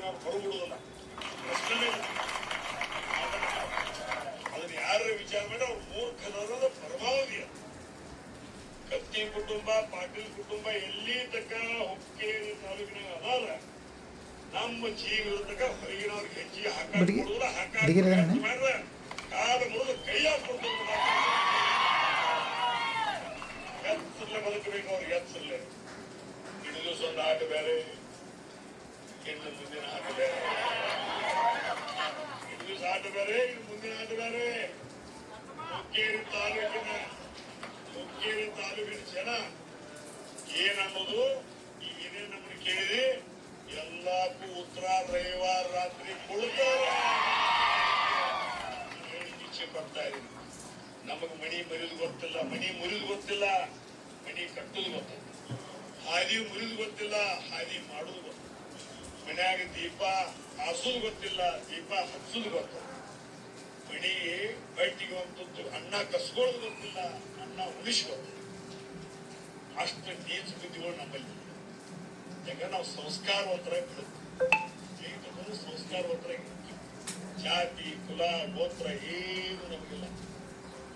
ನಾವು ಹೊರಬಿಡುವುದಿಲ್ಲ. ಅದನ್ನ ಯಾರ ವಿಚಾರ ಮಾಡಿ ಅವ್ರು ಮೂರ್ಖನದ ಪರಮಾವಧಿ. ಕತ್ತಿ ಕುಟುಂಬ, ಪಾಟೀಲ್ ಕುಟುಂಬ ಎಲ್ಲಿ ತಕ್ಕ ಹುಕ್ಕೇರಿ ತಾಲೂಕಿನಾಗ ಅದಾರ, ನಮ್ಮ ಜೀವನದಾಗ ಹೊರಗಿನವ್ರಿಗೆ ಹೆಚ್ಚಿಗೆ ಹಾಕಿಲ್ಲ. ಮಾಡಿದ್ರೆ ಕಾದ ಮುರಿದು ಕೈ ಹಾಕ್ಬಿಡ್ತಾರೆ. ಎತ್ತರಲ್ಲೇ ಬದುಕಬೇಕು ಅವ್ರಿಗೆ, ಎತ್ತರಲ್ಲೇ. ಇನ್ನು ದಿವಸ ಒಂದು ಆಟ ಬೇರೆ, ಇನ್ನು ಮುಂದಿನ ಆಟ ಬೇರೆ. ಇನ್ನು ದಿವಸ ಆಟ ಬೇರೆ, ಇನ್ನು ಮುಂದಿನ ಆಟ ಬೇರೆ. ಹುಕ್ಕೇರಿ ತಾಲೂಕಿನ ಜನ ಏನನ್ನೋದು ಈಗ ಏನೇನು ನಮ್ಮನ್ನು ಕೇಳಿದೆ ಎಲ್ಲಕ್ಕೂ ಉತ್ತರ ರವಿವಾರ ರಾತ್ರಿ ಕೊಡ್ತಾರೆ. ಇಚ್ಛೆ ಪಡ್ತಾ ಇದ್ದೀನಿ. ನಮಗೆ ಮಣಿ ಮುರಿದು ಗೊತ್ತಿಲ್ಲ, ಮಣಿ ಕಟ್ಟುದು ಗೊತ್ತಿಲ್ಲ, ಹಾದಿ ಮುರಿದು ಗೊತ್ತಿಲ್ಲ, ಹಾದಿ ಮಾಡುದು ಗೊತ್ತಿಲ್ಲ, ಮನ್ಯಾಗ ದೀಪ ಹಾಸುದು ಗೊತ್ತಿಲ್ಲ, ದೀಪ ಹಚ್ಚುದು ಗೊತ್ತಿಲ್ಲ, ಮಣಿ ಬೈಟಿಗೆ ಒಂದು ಅನ್ನ ಕಸ್ಕೊಳ್ಳೋದು ಗೊತ್ತಿಲ್ಲ, ಅನ್ನ ಉಳಿಸ್ಬೇಕು. ಅಷ್ಟು ನೀಚ ಬುದ್ಧಿಗಳು ನಮ್ಮಲ್ಲಿ. ಯಾಕಂದ್ರೆ ನಾವು ಸಂಸ್ಕಾರವಂತರಾಗಿ ಬಿಡುತ್ತೆ, ಸಂಸ್ಕಾರವಂತರಾಗಿ. ಜಾತಿ ಕುಲ ಗೋತ್ರ ಏನು ನಮಗಿಲ್ಲ.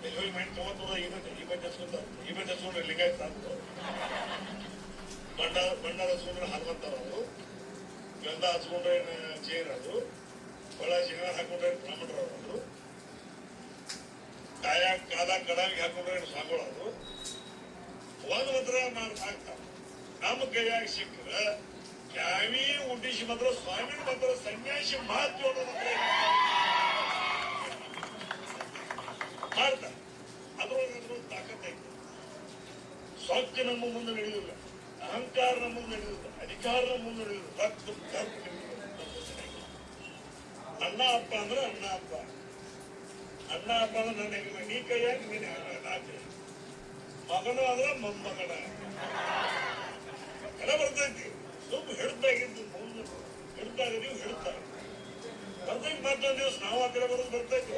ಎಲ್ಲಿ ಮೈಂಡ್ ತಗೋತದ ಈ ಬಗ್ಗೆ ಹಚ್ಕೊಂಡ್ರೆ ಲಿಂಗಾಯತ ಆಗ್ತದೆ, ಬಣ್ಣ ಹಚ್ಕೊಂಡ್ರೆ ಹನುಮಂತರ ಅದು, ಗಂಧ ಹಚ್ಕೊಂಡ್ರೆ ಜೈನ ಅದು, ಒಳ ಶನಿವಾರ ಹಾಕೊಂಡ್ರೆ ಬ್ರಾಹ್ಮಣರವರು, ಕಾದ ಕಡಾವಿಗೆ ಹಾಕೊಂಡ್ರೆ ಸ್ವಾಮಿಗಳವರು. ಒಂದು ಮಾತ್ರ ಆಗ್ತಾವ. ನಮ್ಮ ಕೈಯಾಗ ಸಿಕ್ಕರ ಕ್ಯಾವಿ ಉಂಡಿಸಿ ಮಾತ್ರ ಸ್ವಾಮಿ ಮಾತ್ರ ಸನ್ಯಾಸಿ ಮಾತು ಮಾಡ್ತಾರೆ. ಅದ್ರೊಳಗೆ ತಾಕತ್ತೈತೆ. ಸ್ವಚ್ಛ ನಮ್ಮ ಮುಂದೆ ನಡೆಯುವುದಿಲ್ಲ, ಅಹಂಕಾರ ನಮ್ಮ ಮುಂದೆ ನಡೆಯುವುದಿಲ್ಲ, ಅಧಿಕಾರ ನಮ್ಮ ಮುಂದೆ ನಡೆಯುವುದಿಲ್ಲ. ಅಣ್ಣ ಅಪ್ಪ ಅಂದ್ರೆ ಅಣ್ಣ ಅಪ್ಪ ಅಂದ್ರೆ ನನ್ನ ನೀ ಕೈಯಾಗಿ ನೀನು ನಾಲ್ಕು ಮಗನ ಆದ್ರೆ ಮೊಮ್ಮಗನ ಎಲ್ಲ ಬರ್ತೈತಿ. ಸ್ವಲ್ಪ ಹಿಡ್ದಾಗಿದ್ದು ಮುಂದೆ ಹಿಡ್ದಾಗ ನೀವು ಹಿಡ್ತಾರೆ ಬರ್ತೈತಿ. ಮತ್ತೊಂದು ದಿವಸ ನಾವು ಆ ಕಡೆ ಬರೋದು ಬರ್ತೈತಿ.